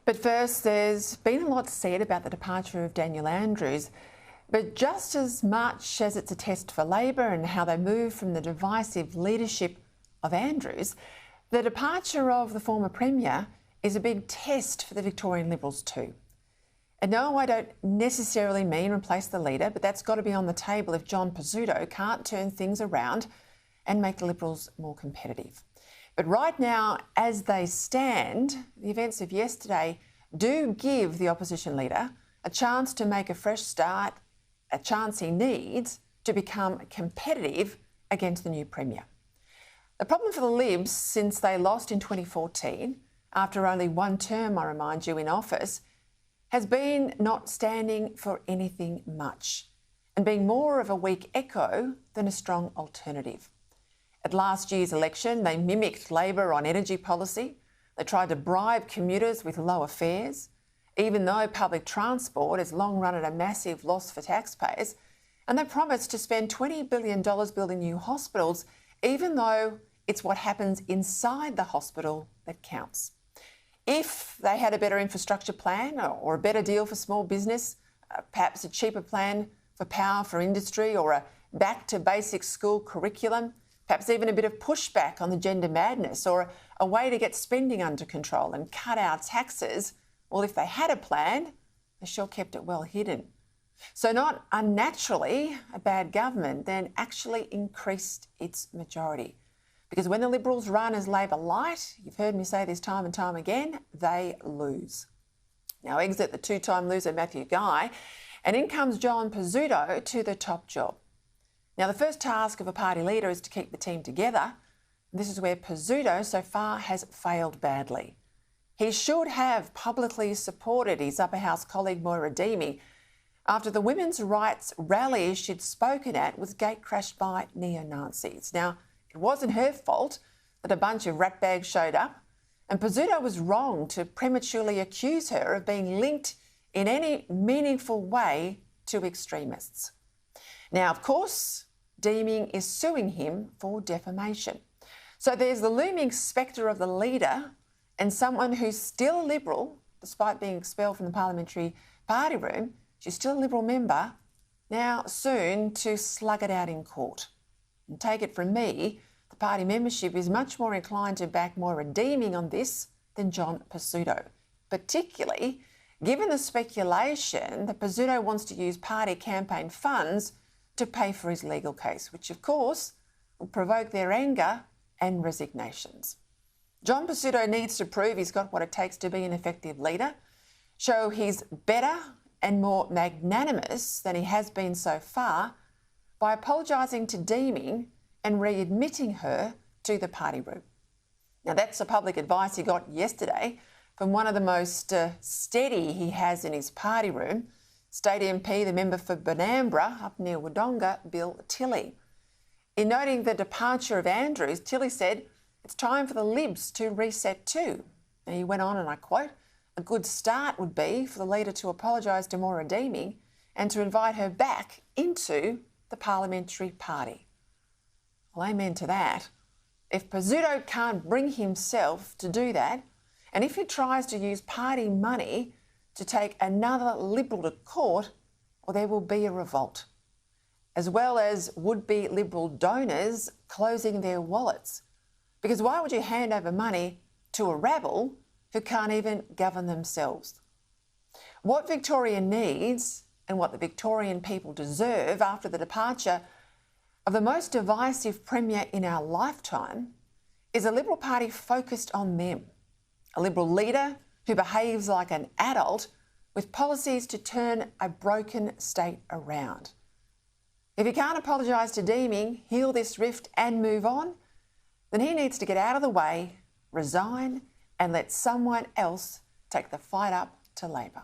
But first, there's been a lot said about the departure of Daniel Andrews, but just as much as it's a test for Labor and how they move from the divisive leadership of Andrews, the departure of the former Premier is a big test for the Victorian Liberals too. And no, I don't necessarily mean replace the leader, but that's got to be on the table if John Pizzuto can't turn things around and make the Liberals more competitive. But right now, as they stand, the events of yesterday do give the opposition leader a chance to make a fresh start, a chance he needs to become competitive against the new Premier. The problem for the Libs, since they lost in 2014, after only one term, I remind you, in office, has been not standing for anything much and being more of a weak echo than a strong alternative. At last year's election, they mimicked Labor on energy policy. They tried to bribe commuters with lower fares, even though public transport has long run at a massive loss for taxpayers. And they promised to spend $20 billion building new hospitals, even though it's what happens inside the hospital that counts. If they had a better infrastructure plan or a better deal for small business, perhaps a cheaper plan for power for industry or a back-to-basic school curriculum, perhaps even a bit of pushback on the gender madness or a way to get spending under control and cut our taxes, well, if they had a plan, they sure kept it well hidden. So not unnaturally, a bad government then actually increased its majority. Because when the Liberals run as Labor light, you've heard me say this time and time again, they lose. Now exit the two-time loser Matthew Guy, and in comes John Pizzuto to the top job. Now the first task of a party leader is to keep the team together. This is where Pizzuto so far has failed badly. He should have publicly supported his upper house colleague Moira Deamy after the women's rights rally she'd spoken at was gate-crashed by neo-Nazis. Now, it wasn't her fault that a bunch of ratbags showed up, and Pizzuto was wrong to prematurely accuse her of being linked in any meaningful way to extremists. Now, of course, Deeming is suing him for defamation. So there's the looming spectre of the leader and someone who's still a Liberal, despite being expelled from the parliamentary party room. She's still a Liberal member, now soon to slug it out in court. And take it from me, the party membership is much more inclined to back Moira Deeming on this than John Pizzuto, particularly given the speculation that Pizzuto wants to use party campaign funds to pay for his legal case, which of course will provoke their anger and resignations. John Pizzuto needs to prove he's got what it takes to be an effective leader, show he's better and more magnanimous than he has been so far by apologising to Deeming and readmitting her to the party room. Now that's the public advice he got yesterday from one of the most steady he has in his party room, State MP, the member for Benambra up near Wodonga, Bill Tilley. In noting the departure of Andrews, Tilley said, "It's time for the Libs to reset too." And he went on, and I quote, "A good start would be for the leader to apologise to Moira Deeming and to invite her back into the parliamentary party." Well, amen to that. If Pizzuto can't bring himself to do that, and if he tries to use party money to take another Liberal to court, well, there will be a revolt, as well as would-be Liberal donors closing their wallets. Because why would you hand over money to a rabble who can't even govern themselves? What Victoria needs and what the Victorian people deserve after the departure of the most divisive Premier in our lifetime is a Liberal Party focused on them, a Liberal leader who behaves like an adult with policies to turn a broken state around. If he can't apologise to Deeming, heal this rift and move on, then he needs to get out of the way, resign and let someone else take the fight up to Labor.